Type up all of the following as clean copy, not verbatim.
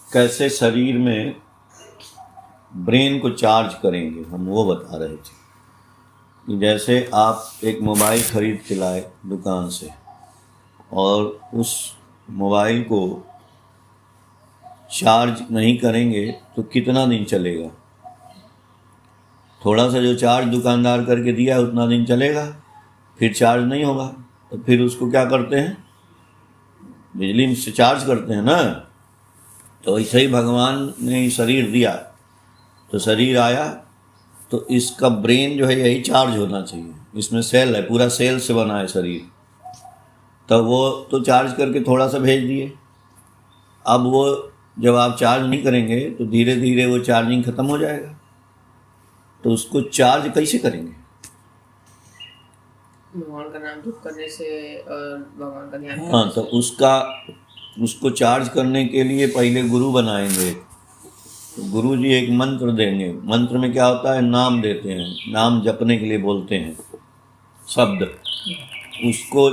कैसे शरीर में ब्रेन को चार्ज करेंगे, हम वो बता रहे थे कि जैसे आप एक मोबाइल खरीद के लाए दुकान से और उस मोबाइल को चार्ज नहीं करेंगे तो कितना दिन चलेगा। थोड़ा सा जो चार्ज दुकानदार करके दिया है उतना दिन चलेगा, फिर चार्ज नहीं होगा तो फिर उसको क्या करते हैं, बिजली से चार्ज करते हैं ना। तो ऐसे ही भगवान ने शरीर दिया तो शरीर आया तो इसका ब्रेन जो है यही चार्ज होना चाहिए। इसमें सेल है, पूरा सेल से बना है शरीर। तब वो तो चार्ज करके थोड़ा सा भेज दिए। अब वो जब आप चार्ज नहीं करेंगे तो धीरे धीरे वो चार्जिंग ख़त्म हो जाएगा। तो उसको चार्ज कैसे करेंगे? भगवान का नाम जप करने से और भगवान का ध्यान हाँ, तो उसको चार्ज करने के लिए पहले गुरु बनाएंगे। तो गुरु जी एक मंत्र देंगे। मंत्र में क्या होता है, नाम देते हैं, नाम जपने के लिए बोलते हैं शब्द। उसको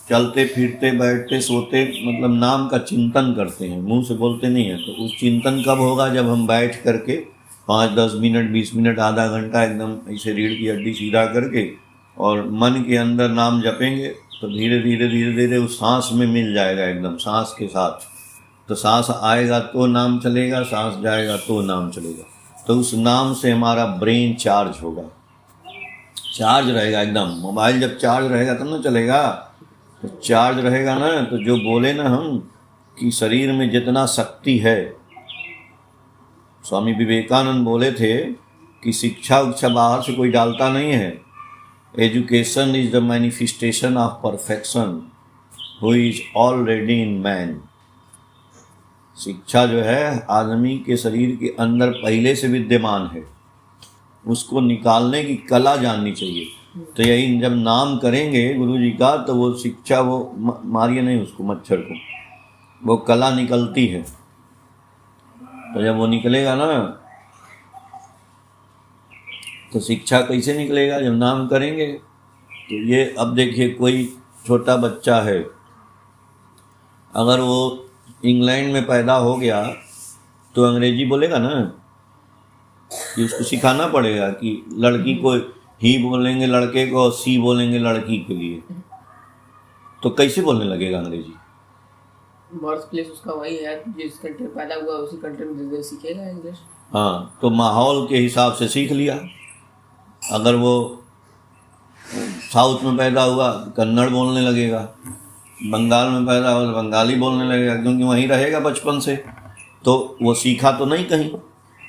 चलते फिरते बैठते सोते मतलब नाम का चिंतन करते हैं, मुंह से बोलते नहीं है। तो उस चिंतन कब होगा, जब हम बैठ करके 5-10 मिनट 20 मिनट आधा घंटा एकदम ऐसे रीढ़ की हड्डी सीधा करके और मन के अंदर नाम जपेंगे तो धीरे धीरे धीरे धीरे उस सांस में मिल जाएगा, एकदम सांस के साथ। तो सांस आएगा तो नाम चलेगा, सांस जाएगा तो नाम चलेगा। तो उस नाम से हमारा ब्रेन चार्ज होगा, चार्ज रहेगा एकदम। मोबाइल जब चार्ज रहेगा तब ना चलेगा। तो चार्ज रहेगा ना, तो जो बोले ना हम कि शरीर में जितना शक्ति है, स्वामी विवेकानंद बोले थे कि शिक्षा उच्छा बाहर से कोई डालता नहीं है। Education is the manifestation of perfection who is already in man. शिक्षा जो है आदमी के शरीर के अंदर पहले से विद्यमान है, उसको निकालने की कला जाननी चाहिए। तो यही जब नाम करेंगे गुरु जी का तो वो शिक्षा, वो मारिए नहीं उसको, मच्छर को, वो कला निकलती है। तो जब वो निकलेगा ना तो शिक्षा कैसे निकलेगा, जब नाम करेंगे। तो ये अब देखिए कोई छोटा बच्चा है, अगर वो इंग्लैंड में पैदा हो गया तो अंग्रेजी बोलेगा ना, कि उसको सिखाना पड़ेगा कि लड़की को ही बोलेंगे लड़के को और सी बोलेंगे लड़की के लिए। तो कैसे बोलने लगेगा अंग्रेजी? बर्थ प्लेस उसका वही है, जिस कंट्री में पैदा हुआ उसी कंट्री में धीरे सीखेगा इंग्लिश। हाँ, तो माहौल के हिसाब से सीख लिया। अगर वो साउथ में पैदा हुआ तो कन्नड़ बोलने लगेगा, बंगाल में पैदा हुआ तो बंगाली बोलने लगेगा, क्योंकि वहीं रहेगा बचपन से। तो वो सीखा तो नहीं कहीं,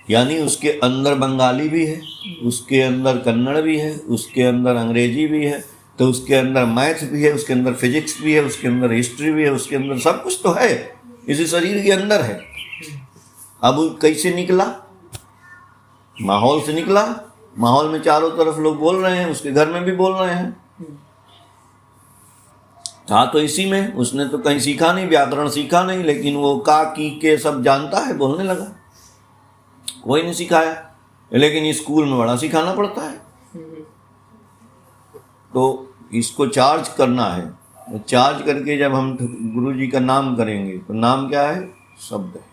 यानी उसके अंदर बंगाली भी है, उसके अंदर कन्नड़ भी है, उसके अंदर अंग्रेजी भी है, तो उसके अंदर मैथ भी है, उसके अंदर फिजिक्स भी है, उसके अंदर हिस्ट्री भी है, उसके अंदर सब कुछ तो है, इसी शरीर के अंदर है। अब वो कैसे निकला? माहौल से निकला। माहौल में चारों तरफ लोग बोल रहे हैं, उसके घर में भी बोल रहे हैं। था तो इसी में, उसने तो कहीं सीखा नहीं, व्याकरण सीखा नहीं, लेकिन वो का की के सब जानता है, बोलने लगा। कोई नहीं सिखाया, लेकिन स्कूल में बड़ा सिखाना पड़ता है। तो इसको चार्ज करना है। चार्ज करके जब हम गुरु जी का नाम करेंगे तो नाम क्या है, शब्द है।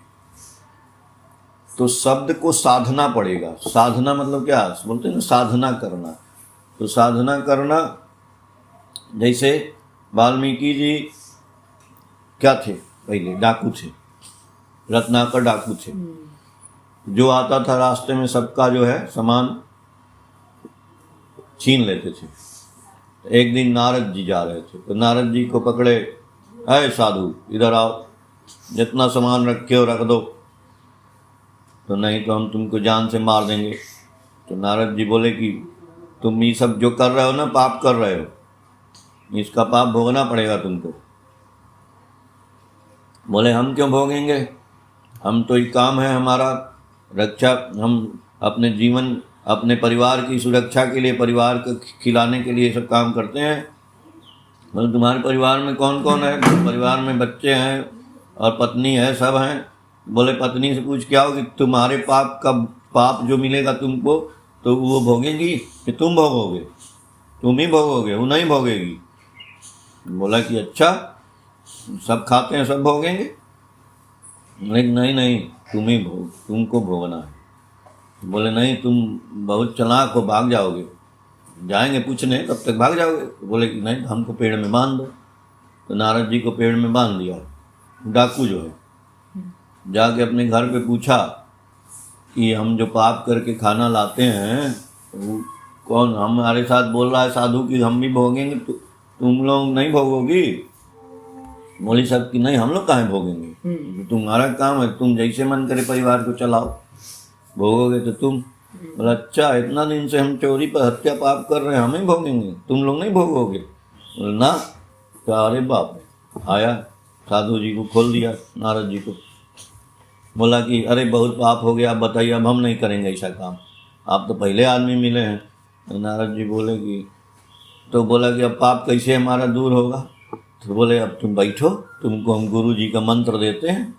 तो शब्द को साधना पड़ेगा। साधना मतलब क्या बोलते हैं ना, साधना करना। तो साधना करना, जैसे वाल्मीकि जी क्या थे, पहले डाकू थे, रत्नाकर डाकू थे। जो आता था रास्ते में सबका जो है सामान छीन लेते थे। एक दिन नारद जी जा रहे थे तो नारद जी को पकड़े, अरे साधु इधर आओ, जितना सामान रखे हो रख दो, तो नहीं तो हम तुमको जान से मार देंगे। तो नारद जी बोले कि तुम ये सब जो कर रहे हो ना, पाप कर रहे हो, इसका पाप भोगना पड़ेगा तुमको। बोले हम क्यों भोगेंगे, हम तो ये काम है हमारा रक्षा, हम अपने जीवन अपने परिवार की सुरक्षा के लिए, परिवार को खिलाने के लिए सब काम करते हैं। मतलब तुम्हारे परिवार में कौन कौन है? परिवार में बच्चे हैं और पत्नी है, सब हैं। बोले पत्नी से पूछ क्या हो कि तुम्हारे पाप का पाप जो मिलेगा तुमको तो वो भोगेंगी कि तुम भोगोगे? तुम ही भोगोगे, वो नहीं भोगेगी। बोला कि अच्छा सब खाते हैं सब भोगेंगे? लेकिन नहीं नहीं, तुम ही भोग, तुमको भोगना है। बोले नहीं, तुम बहुत चालाक हो, भाग जाओगे। जाएंगे पूछने, तब तक भाग जाओगे। तो बोले कि नहीं, हमको पेड़ में बांध दो। तो नारद जी को पेड़ में बांध दिया। डाकू जो है जाके अपने घर पे पूछा कि हम जो पाप करके खाना लाते हैं, वो कौन हमारे साथ बोल रहा है साधु कि हम भी भोगेंगे, तुम लोग नहीं भोगोगी? बोली सब कि नहीं, हम लोग काहे भोगेंगे, तो तुम्हारा काम है, तुम जैसे मन करे परिवार को चलाओ, भोगोगे तो तुम। बोला अच्छा, इतना दिन से हम चोरी पर हत्या पाप कर रहे हैं, हम ही भोगेंगे, तुम लोग नहीं भोगोगे? बोला ना। तो अरे बाप, आया साधु जी को खोल दिया नारद जी को। बोला कि अरे बहुत पाप हो गया, आप बताइए, अब हम नहीं करेंगे ऐसा काम, आप तो पहले आदमी मिले हैं। तो नारद जी बोले कि, तो बोला कि अब पाप कैसे हमारा दूर होगा? तो बोले अब तुम बैठो, तुमको हम गुरु जी का मंत्र देते हैं,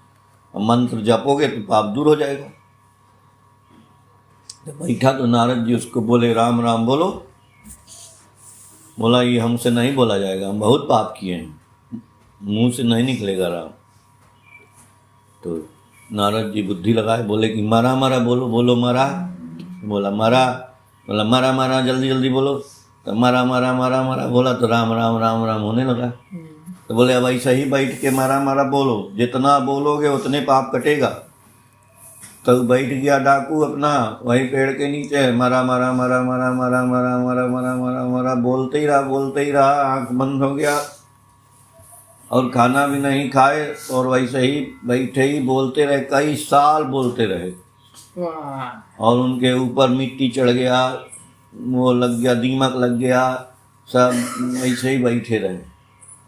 अब मंत्र जपोगे तो पाप दूर हो जाएगा। तो बैठा तो नारद जी उसको बोले राम राम बोलो। बोला ये हमसे नहीं बोला जाएगा, हम बहुत पाप किए हैं, मुंह से नहीं निकलेगा राम। तो नारद जी बुद्धि लगाए, बोले कि मरा मरा बोलो, बोलो मरा। बोला मरा। बोला मरा मरा जल्दी जल्दी बोलो। तो मरा मरा मरा मरा बोला तो राम राम राम राम होने लगा। तो बोले अब ऐसा ही बैठ के मरा मरा बोलो, जितना बोलोगे उतने पाप कटेगा। तो बैठ गया डाकू अपना वही पेड़ के नीचे, मरा मरा मरा मरा मरा मरा मरा मरा मरा मरा बोलते ही रहा, आंख बंद हो गया और खाना भी नहीं खाए, और वैसे ही बैठे ही बोलते रहे, कई साल बोलते रहे। और उनके ऊपर मिट्टी चढ़ गया, वो लग गया, दीमक लग गया, सब ऐसे ही बैठे रहे,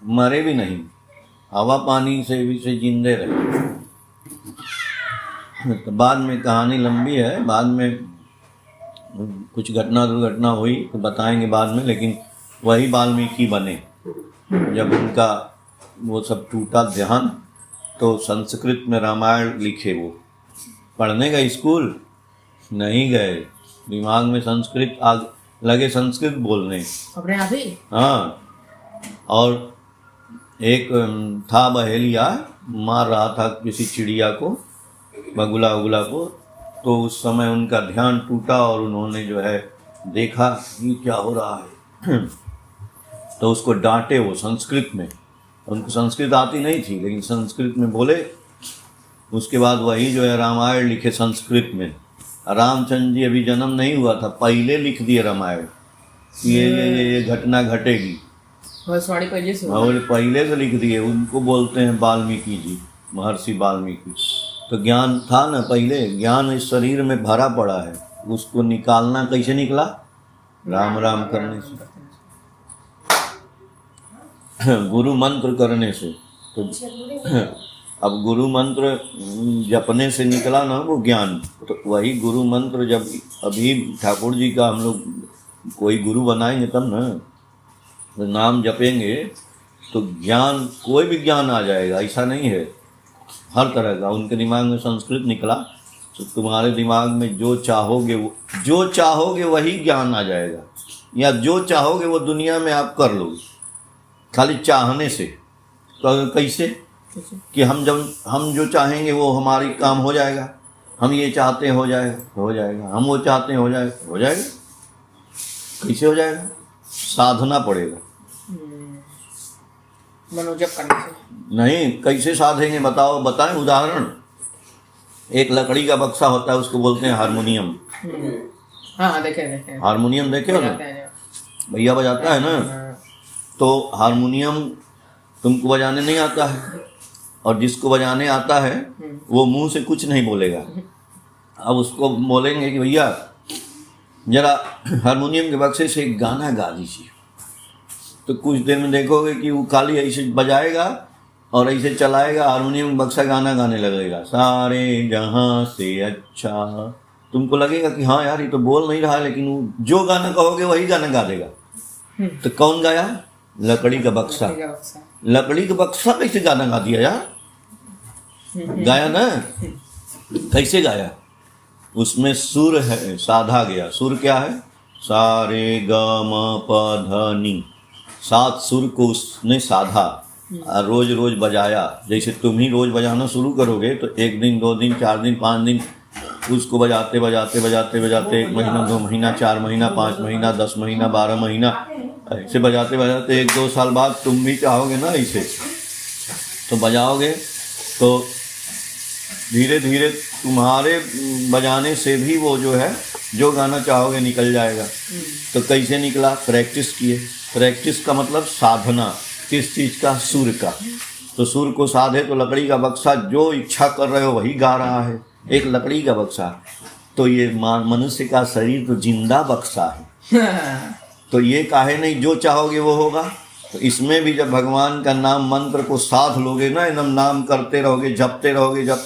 मरे भी नहीं, हवा पानी से भी से जिंदे रहे। तो बाद में कहानी लंबी है, बाद में कुछ घटना दुर्घटना हुई तो बताएंगे बाद में। लेकिन वही वाल्मीकि बने जब उनका वो सब टूटा ध्यान, तो संस्कृत में रामायण लिखे। वो पढ़ने का स्कूल नहीं गए, दिमाग में संस्कृत आग लगे, संस्कृत बोलने अपने आप ही। हाँ, और एक था बहेलिया, मार रहा था किसी चिड़िया को, बगुला उगुला को। तो उस समय उनका ध्यान टूटा और उन्होंने जो है देखा ये क्या हो रहा है, तो उसको डांटे वो संस्कृत में। उनको संस्कृत आती नहीं थी, लेकिन संस्कृत में बोले। उसके बाद वही जो है रामायण लिखे संस्कृत में। रामचंद्र जी अभी जन्म नहीं हुआ था, पहले लिख दिए रामायण, ये घटना घटेगी, पहले से और पहले से लिख दिए। उनको बोलते हैं वाल्मीकि जी, महर्षि वाल्मीकि। तो ज्ञान था ना पहले, ज्ञान इस शरीर में भरा पड़ा है, उसको निकालना कैसे निकला? राम राम करने से, गुरु मंत्र करने से। तो अब गुरु मंत्र जपने से निकला ना वो ज्ञान। तो वही गुरु मंत्र जब अभी ठाकुर जी का हम लोग कोई गुरु बनाएंगे तब ना, तो नाम जपेंगे तो ज्ञान, कोई भी ज्ञान आ जाएगा, ऐसा नहीं है, हर तरह का। उनके दिमाग में संस्कृत निकला तो तुम्हारे दिमाग में जो चाहोगे वही ज्ञान आ जाएगा, या जो चाहोगे वो दुनिया में आप कर लोगे, खाली चाहने से। तो कैसे कि हम जो चाहेंगे वो हमारी काम हो जाएगा, हम ये चाहते हैं हो जाएगा, हम वो चाहते हैं हो जाएगा। कैसे हो जाएगा? साधना पड़ेगा, मनोजप करने से नहीं। कैसे साधेंगे बताएं उदाहरण। एक लकड़ी का बक्सा होता है, उसको बोलते हैं हारमोनियम। हाँ देखे हारमोनियम देखे हो ना, भैया बजाता है ना। तो हारमोनियम तुमको बजाने नहीं आता है, और जिसको बजाने आता है वो मुंह से कुछ नहीं बोलेगा। अब उसको बोलेंगे कि भैया जरा हारमोनियम के बक्से से एक गाना गा दीजिए, तो कुछ देर में देखोगे कि वो खाली ऐसे बजाएगा और ऐसे चलाएगा, हारमोनियम बक्सा गाना गाने लगेगा, सारे जहां से अच्छा। तुमको लगेगा कि हाँ यार ये तो बोल नहीं रहा है, लेकिन वो जो गाना कहोगे वही गाना गा देगा। तो कौन गाया? लकड़ी का बक्सा। लकड़ी का बक्सा कैसे गाना गा दिया यार? गाया ना, कैसे गाया? उसमें सुर है, साधा गया। सुर क्या है? सारे ग म प ध नि, 7 सुर को उसने साधा और रोज रोज बजाया। जैसे तुम ही रोज बजाना शुरू करोगे तो 1 दिन 2 दिन 4 दिन 5 दिन उसको बजाते बजाते बजाते बजाते 1 महीना 2 महीना 4 महीना 5 महीना 10 महीना 12 महीना ऐसे बजाते बजाते 1-2 साल बाद तुम भी चाहोगे ना ऐसे तो बजाओगे, तो धीरे धीरे तुम्हारे बजाने से भी वो जो है जो गाना चाहोगे निकल जाएगा। तो कैसे निकला? प्रैक्टिस किए। प्रैक्टिस का मतलब साधना, किस चीज़ का? सुर का। तो सुर को साधे तो लकड़ी का बक्सा जो इच्छा कर रहे हो वही गा रहा है, एक लकड़ी का बक्सा। तो ये मनुष्य का शरीर तो जिंदा बक्सा है। तो ये काहे नहीं, जो चाहोगे वो होगा। तो इसमें भी जब भगवान का नाम मंत्र को साध लोगे ना, एकदम नाम करते रहोगे, जपते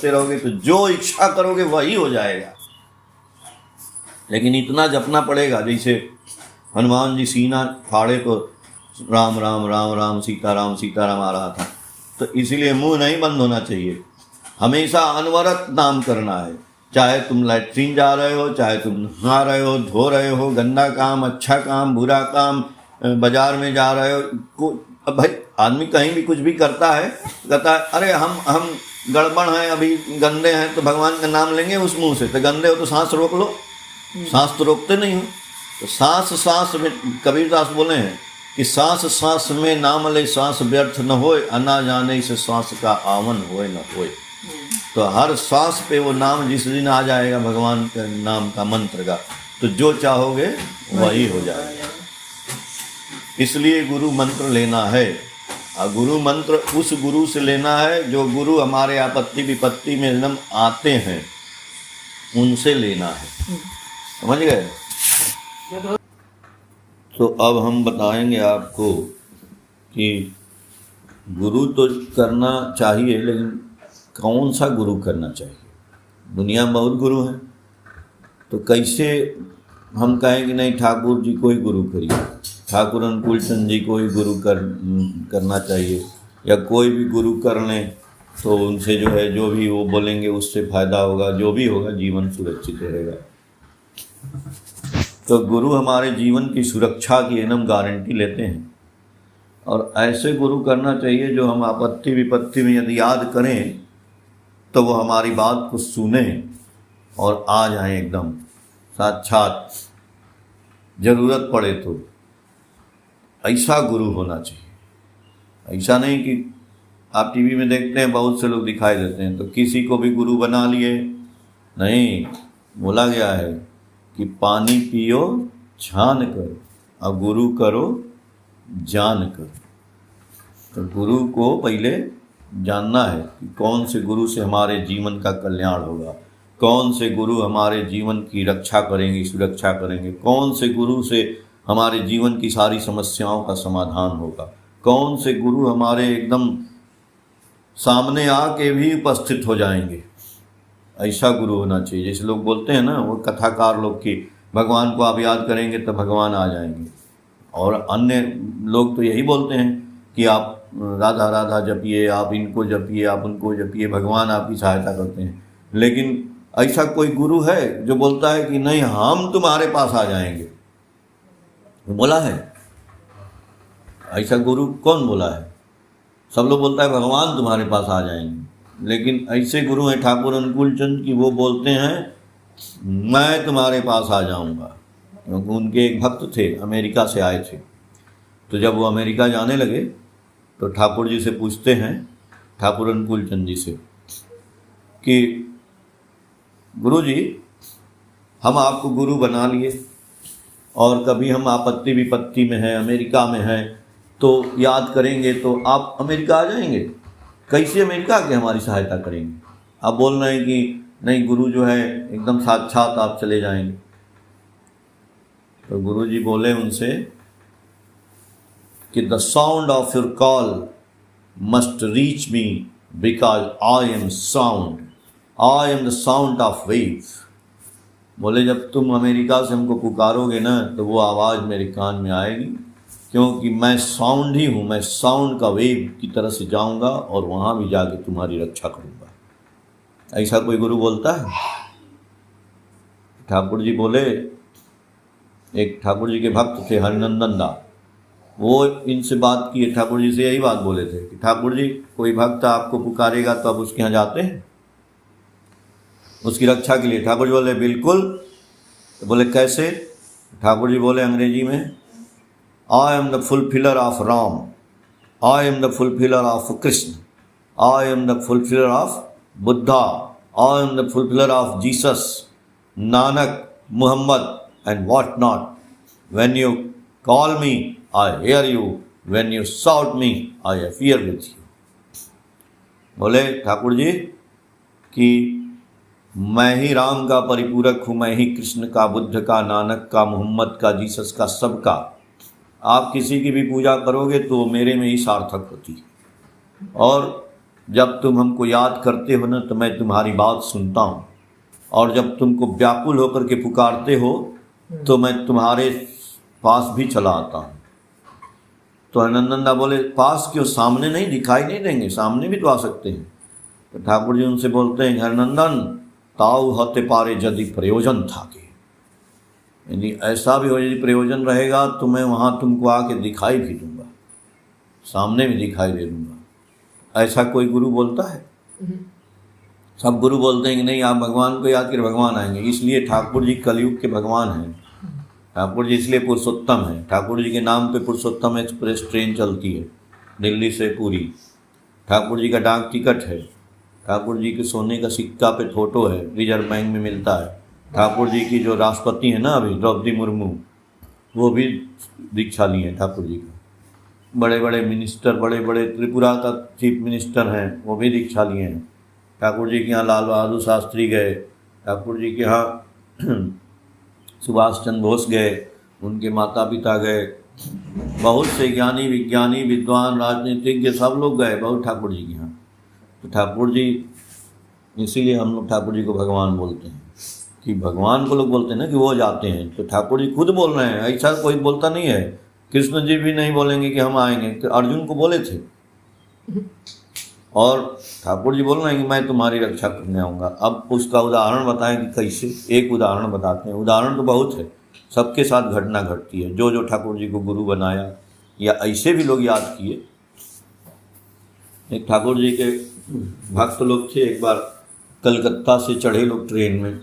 रहोगे तो जो इच्छा करोगे वही हो जाएगा। लेकिन इतना जपना पड़ेगा, जैसे हनुमान जी सीना फाड़े तो राम राम राम राम सीताराम आ रहा था। तो इसीलिए मुंह नहीं बंद होना चाहिए, हमेशा अनवरत नाम करना है। चाहे तुम लैट्रीन जा रहे हो, चाहे तुम नहा रहे हो, धो रहे हो, गंदा काम, अच्छा काम, बुरा काम, बाजार में जा रहे हो, अब भाई आदमी कहीं भी कुछ भी करता है, कहता है अरे हम गड़बड़ हैं, अभी गंदे हैं, तो भगवान का नाम लेंगे उस मुंह से। तो गंदे हो तो सांस रोक लो, सांस तो रोकते नहीं हो। तो सांस में कबीरदास बोले हैं कि सांस में नाम ले सांस व्यर्थ न होए, अना जाने से सांस का आवन होए न होए। तो हर सांस पे वो नाम जिस दिन आ जाएगा भगवान के नाम का मंत्र का, तो जो चाहोगे वही हो जाएगा। इसलिए गुरु मंत्र लेना है, और गुरु मंत्र उस गुरु से लेना है जो गुरु हमारे आपत्ति विपत्ति में एकदम आते हैं, उनसे लेना है। समझ गए? तो अब हम बताएंगे आपको कि गुरु तो करना चाहिए, लेकिन कौन सा गुरु करना चाहिए। दुनिया में बहुत गुरु हैं, तो कैसे हम कहेंगे नहीं ठाकुर जी को ही गुरु करिए, ठाकुर अनुकूल चंद जी को ही गुरु करना चाहिए, या कोई भी गुरु कर लें तो उनसे जो है जो भी वो बोलेंगे उससे फ़ायदा होगा, जो भी होगा जीवन सुरक्षित रहेगा। तो गुरु हमारे जीवन की सुरक्षा की एकदम गारंटी लेते हैं, और ऐसे गुरु करना चाहिए जो हम आपत्ति विपत्ति में यदि याद करें तो वो हमारी बात को सुने और आ जाएं एकदम साक्षात, ज़रूरत पड़े तो। ऐसा गुरु होना चाहिए। ऐसा नहीं कि आप टीवी में देखते हैं बहुत से लोग दिखाई देते हैं तो किसी को भी गुरु बना लिए। नहीं, बोला गया है कि पानी पियो छान कर और गुरु करो जान कर। तो गुरु को पहले जानना है कि कौन से गुरु से हमारे जीवन का कल्याण होगा, कौन से गुरु हमारे जीवन की रक्षा करेंगे, सुरक्षा करेंगे, कौन से गुरु से हमारे जीवन की सारी समस्याओं का समाधान होगा, कौन से गुरु हमारे एकदम सामने आके भी उपस्थित हो जाएंगे। ऐसा गुरु होना चाहिए। जैसे लोग बोलते हैं ना, वो कथाकार लोग की भगवान को आप याद करेंगे तो भगवान आ जाएंगे, और अन्य लोग तो यही बोलते हैं कि आप राधा राधा जपिए, आप इनको जपिए, आप उनको जपिए, भगवान आपकी सहायता करते हैं। लेकिन ऐसा कोई गुरु है जो बोलता है कि नहीं हम तुम्हारे पास आ जाएंगे? बोला है? ऐसा गुरु कौन बोला है? सब लोग बोलता है भगवान तुम्हारे पास आ जाएंगे, लेकिन ऐसे गुरु हैं ठाकुर अनुकूल चंद की, वो बोलते हैं मैं तुम्हारे पास आ जाऊंगा। क्योंकि उनके एक भक्त थे, अमेरिका से आए थे। तो जब वो अमेरिका जाने लगे तो ठाकुर जी से पूछते हैं, ठाकुर अनुकूल चंद जी से, कि गुरु जी हम आपको गुरु बना लिए और कभी हम आपत्ति विपत्ति में हैं, अमेरिका में हैं, तो याद करेंगे तो आप अमेरिका आ जाएंगे। कैसे अमेरिका आके हमारी सहायता करेंगे? आप बोल रहे हैं कि नहीं गुरु जो है एकदम साक्षात आप चले जाएंगे। तो गुरु जी बोले उनसे कि the sound of your call must reach me because I am sound, I am the sound of wave. बोले जब तुम अमेरिका से हमको पुकारोगे ना तो वो आवाज़ मेरे कान में आएगी, क्योंकि मैं साउंड ही हूँ, मैं साउंड का वेव की तरह से जाऊँगा और वहाँ भी जाके तुम्हारी रक्षा करूँगा। ऐसा कोई गुरु बोलता है? ठाकुर जी बोले, एक ठाकुर जी के भक्त थे हरिनंदन दास, वो इनसे बात की, ठाकुर जी से यही बात बोले थे कि ठाकुर जी कोई भक्त आपको पुकारेगा तो आप उसके यहाँ जाते हैं उसकी रक्षा के लिए? ठाकुर जी बोले बिल्कुल। तो बोले कैसे? ठाकुर जी बोले अंग्रेजी में, I am the fulfiller of Ram, I am the fulfiller of Krishna, I am the fulfiller of Buddha, I am the fulfiller of Jesus, Nanak, Muhammad and what not. When you call me I hear you, when you shout me I appear with you. बोले ठाकुर जी कि मैं ही राम का परिपूरक हूँ, मैं ही कृष्ण का, बुद्ध का, नानक का, मोहम्मद का, जीसस का, सबका। आप किसी की भी पूजा करोगे तो मेरे में ही सार्थक होती है। और जब तुम हमको याद करते हो ना तो मैं तुम्हारी बात सुनता हूँ, और जब तुमको व्याकुल होकर के पुकारते हो तो मैं तुम्हारे पास भी चला आता हूँ। तो हरनंदन बोले पास क्यों, सामने नहीं, दिखाई नहीं देंगे? सामने भी तो आ सकते हैं। तो ठाकुर जी उनसे बोलते हैं हरनंदन ताऊ हते पारे यदि प्रयोजन था के, यानी ऐसा भी हो यदि प्रयोजन रहेगा तो मैं वहाँ तुमको आके दिखाई भी दूंगा, सामने भी दिखाई दे दूंगा। ऐसा कोई गुरु बोलता है? सब गुरु बोलते हैं कि नहीं आप भगवान को याद कर भगवान आएंगे। इसलिए ठाकुर जी कलयुग के भगवान हैं। ठाकुर जी इसलिए पुरुषोत्तम हैं। ठाकुर जी के नाम पे पुरुषोत्तम एक्सप्रेस ट्रेन चलती है दिल्ली से पूरी। ठाकुर जी का डाक टिकट है। ठाकुर जी के सोने का सिक्का पे फोटो है, रिजर्व बैंक में मिलता है। ठाकुर जी की जो राष्ट्रपति है ना अभी द्रौपदी मुर्मू, वो भी दीक्षा ली है ठाकुर जी का। बड़े बड़े मिनिस्टर, बड़े बड़े त्रिपुरा का चीफ मिनिस्टर हैं, वो भी दीक्षा लिए हैं। ठाकुर जी के यहाँ लाल बहादुर शास्त्री गए, ठाकुर जी के यहाँ सुभाष चंद्र बोस गए, उनके माता पिता गए, बहुत से ज्ञानी विज्ञानी विद्वान राजनीतिज्ञ सब लोग गए बहुत ठाकुर जी के यहाँ। तो ठाकुर जी, इसीलिए हम लोग ठाकुर जी को भगवान बोलते हैं कि भगवान को लोग बोलते हैं ना कि वो जाते हैं, तो ठाकुर जी खुद बोल रहे हैं, ऐसा कोई बोलता नहीं है। कृष्ण जी भी नहीं बोलेंगे कि हम आएंगे, तो अर्जुन को बोले थे, और ठाकुर जी बोल रहे हैं कि मैं तुम्हारी रक्षा करने आऊँगा। अब उसका उदाहरण बताएं कि कैसे, एक उदाहरण बताते हैं। उदाहरण तो बहुत है, सबके साथ घटना घटती है। जो जो ठाकुर जी को गुरु बनाया या ऐसे भी लोग याद किए। एक ठाकुर जी के भक्त लोग थे, एक बार कलकत्ता से चढ़े लोग ट्रेन में,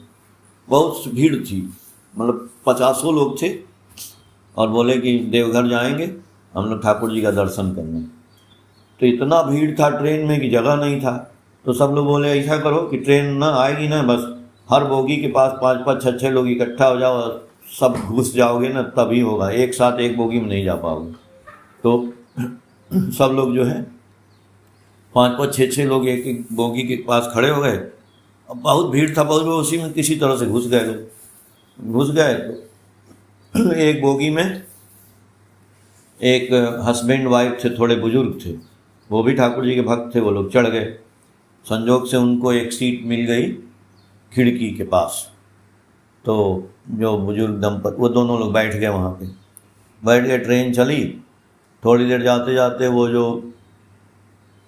बहुत भीड़ थी, मतलब 50 लोग थे, और बोले कि देवघर जाएंगे हम लोग ठाकुर जी का दर्शन करने। तो इतना भीड़ था ट्रेन में कि जगह नहीं था। तो सब लोग बोले ऐसा करो कि ट्रेन ना आएगी ना, बस हर बोगी के पास 5-5 6-6 लोग इकट्ठा हो जाओ, सब घुस जाओगे ना तभी होगा, एक साथ एक बोगी में नहीं जा पाओगे। तो सब लोग जो है 5-5 6-6 लोग एक एक बोगी के पास खड़े हो गए। अब बहुत भीड़ था, बहुत लोग उसी में किसी तरह से घुस गए। लोग घुस गए तो एक बोगी में एक हस्बैंड वाइफ थे, थोड़े बुजुर्ग थे, वो भी ठाकुर जी के भक्त थे। वो लोग चढ़ गए, संजोग से उनको एक सीट मिल गई खिड़की के पास। तो जो बुजुर्ग दंपति, वो दोनों लोग बैठ गए वहाँ पे, बैठ गए। ट्रेन चली, थोड़ी देर जाते जाते वो जो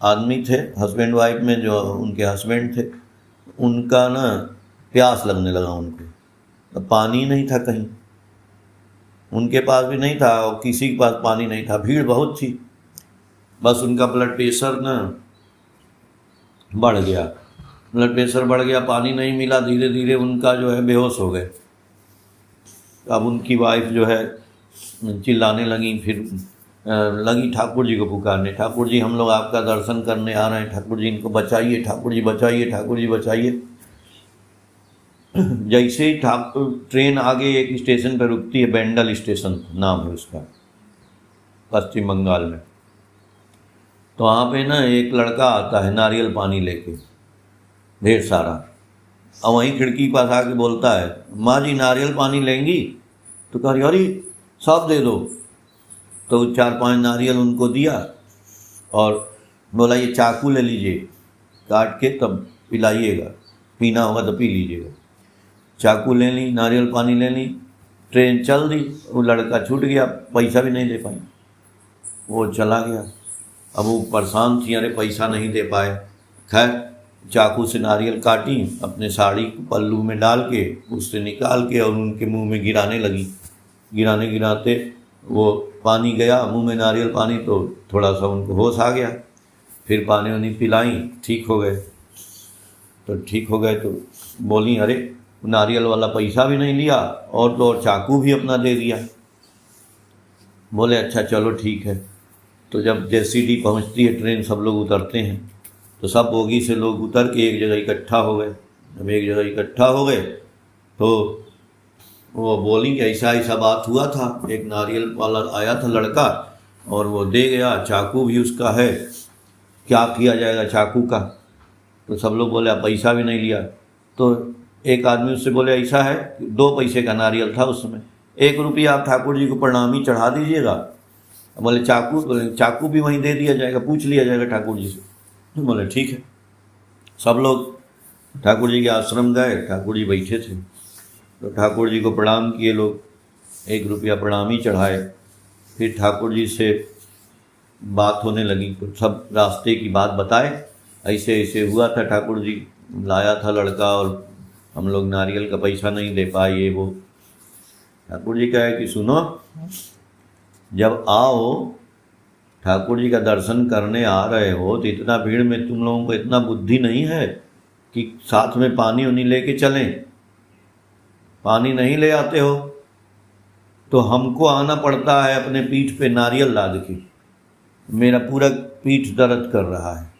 आदमी थे हस्बैंड वाइफ में, जो उनके हस्बैंड थे, उनका ना प्यास लगने लगा उनको। तो पानी नहीं था कहीं, उनके पास भी नहीं था और किसी के पास पानी नहीं था, भीड़ बहुत थी। बस उनका ब्लड प्रेशर ना बढ़ गया, ब्लड प्रेशर बढ़ गया, पानी नहीं मिला, धीरे धीरे उनका जो है बेहोश हो गए। अब उनकी वाइफ जो है चिल्लाने लगी, फिर लगी ठाकुर जी को पुकारने, ठाकुर जी हम लोग आपका दर्शन करने आ रहे हैं, ठाकुर जी इनको बचाइए, ठाकुर जी बचाइए, ठाकुर जी बचाइए। जैसे ही ट्रेन आगे एक स्टेशन पर रुकती है, बेंडल स्टेशन नाम है उसका, पश्चिम बंगाल में, तो वहाँ पे ना एक लड़का आता है नारियल पानी लेके ढेर सारा, और वहीं खिड़की के पास आके बोलता है, माँ जी नारियल पानी लेंगी? तो कह रही अरे सब दे दो। तो 4-5 नारियल उनको दिया और बोला ये चाकू ले लीजिए, काट के तब पिलाइएगा, पीना होगा तो पी लीजिएगा। चाकू ले ली, नारियल पानी ले ली, ट्रेन चल दी। वो लड़का छूट गया, पैसा भी नहीं दे पाई, वो चला गया। अब वो परेशान थी, अरे पैसा नहीं दे पाए। खैर चाकू से नारियल काटी, अपने साड़ी पल्लू में डाल के उससे निकाल के और उनके मुंह में गिराने लगी। गिराने गिराते वो पानी गया मुंह में, नारियल पानी, तो थोड़ा सा उनको होश आ गया। फिर पानी वानी पिलाई, ठीक हो गए। तो ठीक हो गए तो बोली अरे नारियल वाला पैसा भी नहीं लिया और तो और चाकू भी अपना दे दिया। बोले अच्छा चलो ठीक है। तो जब जेसीडी पहुंचती है ट्रेन, सब लोग उतरते हैं, तो सब बोगी से लोग उतर के एक जगह इकट्ठा हो गए। जब एक जगह इकट्ठा हो गए तो वो बोली कि ऐसा ऐसा बात हुआ था, एक नारियल वाला आया था लड़का और वो दे गया, चाकू भी उसका है, क्या किया जाएगा चाकू का। तो सब लोग बोले पैसा भी नहीं लिया। तो एक आदमी उससे बोले ऐसा है, 2 पैसे का नारियल था उसमें, 1 रुपया आप ठाकुर जी को प्रणामी चढ़ा दीजिएगा। बोले चाकू भी वहीं दे दिया जाएगा, पूछ लिया जाएगा ठाकुर जी से। तो बोले ठीक है। सब लोग ठाकुर जी के आश्रम गए, ठाकुर जी बैठे थे, तो ठाकुर जी को प्रणाम किए लोग, 1 रुपया प्रणामी चढ़ाए। फिर ठाकुर जी से बात होने लगी, तो सब रास्ते की बात बताए, ऐसे ऐसे हुआ था, ठाकुर जी लाया था लड़का और हम लोग नारियल का पैसा नहीं दे पाए, ये वो। ठाकुर जी कहे कि सुनो, जब आओ ठाकुर जी का दर्शन करने आ रहे हो तो इतना भीड़ में तुम लोगों को इतना बुद्धि नहीं है कि साथ में पानी उनी लेके चलें? पानी नहीं ले आते हो तो हमको आना पड़ता है अपने पीठ पे नारियल लाद के, मेरा पूरा पीठ दर्द कर रहा है।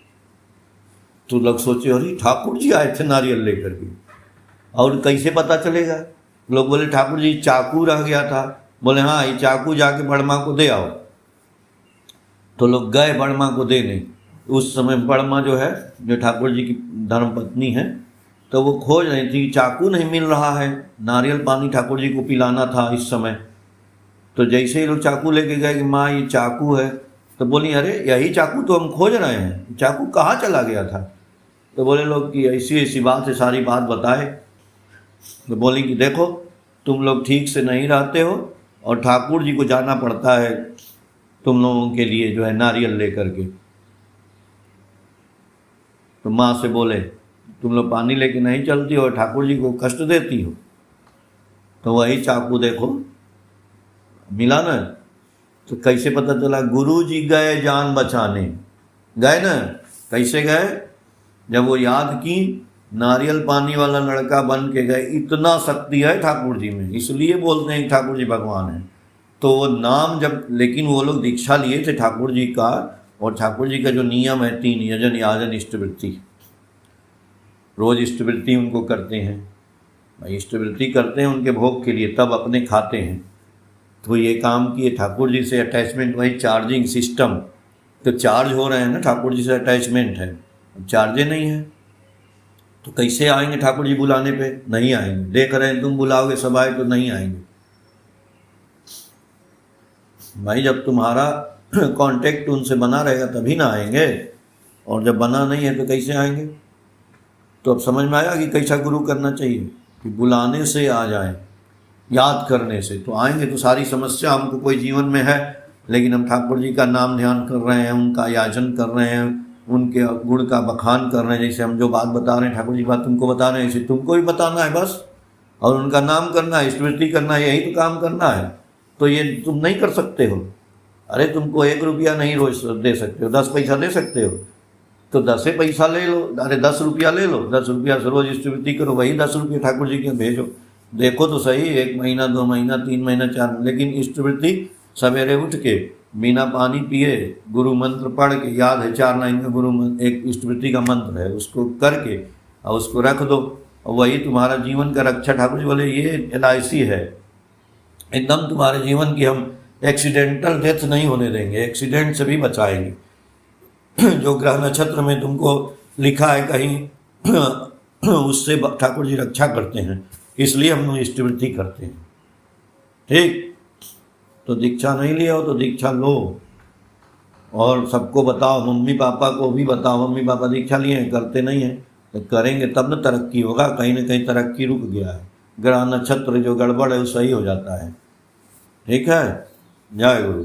तो लोग सोचे अरे ठाकुर जी आए थे नारियल लेकर के, और कैसे पता चलेगा? लोग बोले ठाकुर जी चाकू रह गया था। बोले हाँ, ये चाकू जाके बड़मा को दे आओ। तो लोग गए बड़मा को देने। उस समय बड़मा जो है, जो ठाकुर जी की धर्मपत्नी है, तो वो खोज रही थी, चाकू नहीं मिल रहा है, नारियल पानी ठाकुर जी को पिलाना था इस समय। तो जैसे ही लोग चाकू लेके गए कि माँ ये चाकू है, तो बोली अरे यही चाकू तो हम खोज रहे हैं, चाकू कहाँ चला गया था? तो बोले लोग कि ऐसी ऐसी बात है, सारी बात बताए। तो बोली कि देखो तुम लोग ठीक से नहीं रहते हो और ठाकुर जी को जाना पड़ता है तुम लोगों के लिए जो है नारियल लेकर के। तो माँ से बोले तुम लोग पानी लेके नहीं चलती हो, ठाकुर जी को कष्ट देती हो। तो वही चाकू देखो मिला ना। तो कैसे पता चला? गुरु जी गए जान बचाने, गए ना। कैसे गए? जब वो याद की, नारियल पानी वाला लड़का बन के गए। इतना शक्ति है ठाकुर जी में, इसलिए बोलते हैं ठाकुर जी भगवान है। तो वो नाम जब, लेकिन वो लोग दीक्षा लिए थे ठाकुर जी का, और ठाकुर जी का जो नियम है 3 यजन याजन इष्टवृत्ति, रोज इष्टवृत्ति उनको करते हैं, इष्टवृत्ति करते हैं उनके भोग के लिए, तब अपने खाते हैं। तो ये काम किए ठाकुर जी से अटैचमेंट, वही चार्जिंग सिस्टम। तो चार्ज हो रहे हैं ना, ठाकुर जी से अटैचमेंट है, चार्जे नहीं है तो कैसे आएंगे ठाकुर जी बुलाने पे? नहीं आएंगे। देख रहे हैं तुम बुलाओगे सब आए तो नहीं आएंगे भाई। जब तुम्हारा कांटेक्ट उनसे बना रहेगा तभी ना आएंगे, और जब बना नहीं है तो कैसे आएंगे? तो अब समझ में आया कि कैसा गुरु करना चाहिए, कि बुलाने से आ जाए, याद करने से तो आएंगे। तो सारी समस्या हमको कोई जीवन में है, लेकिन हम ठाकुर जी का नाम ध्यान कर रहे हैं, उनका याचन कर रहे हैं, उनके गुण का बखान कर रहे हैं। जैसे हम जो बात बता रहे हैं, ठाकुर जी बात तुमको बता रहे हैं, ऐसे तुमको भी बताना है बस, और उनका नाम करना है, स्मृति करना है, यही तो काम करना है। तो ये तुम नहीं कर सकते हो। अरे तुमको 1 रुपया नहीं रोज दे सकते हो, 10 पैसा दे सकते हो, तो 10 पैसा ले लो। अरे 10 रुपया ले लो, 10 रुपया से रोज स्मृति करो, वही 10 रुपये ठाकुर जी के भेजो। देखो तो सही, 1 महीना 2 महीना 3 महीना 4, लेकिन स्मृति सवेरे उठ के बिना पानी पिए गुरु मंत्र पढ़ के, याद है 4 लाइन का गुरु मंत्र, एक स्मृति का मंत्र है, उसको करके और उसको रख दो, और वही तुम्हारा जीवन का रक्षा। ठाकुर जी बोले ये LIC है, एकदम तुम्हारे जीवन की हम एक्सीडेंटल डेथ नहीं होने देंगे, एक्सीडेंट से भी बचाएंगे। जो ग्रह नक्षत्र में तुमको लिखा है कहीं उससे ठाकुर जी रक्षा करते हैं, इसलिए हम लोग स्मृति करते हैं। ठीक, तो दीक्षा नहीं लिया हो तो दीक्षा लो, और सबको बताओ, मम्मी पापा को भी बताओ। मम्मी पापा दीक्षा लिए हैं, करते नहीं हैं, तो करेंगे तब न तरक्की होगा। कहीं ना कहीं तरक्की रुक गया है, ग्रह नक्षत्र जो गड़बड़ है वो सही हो जाता है। ठीक है, जय गुरु।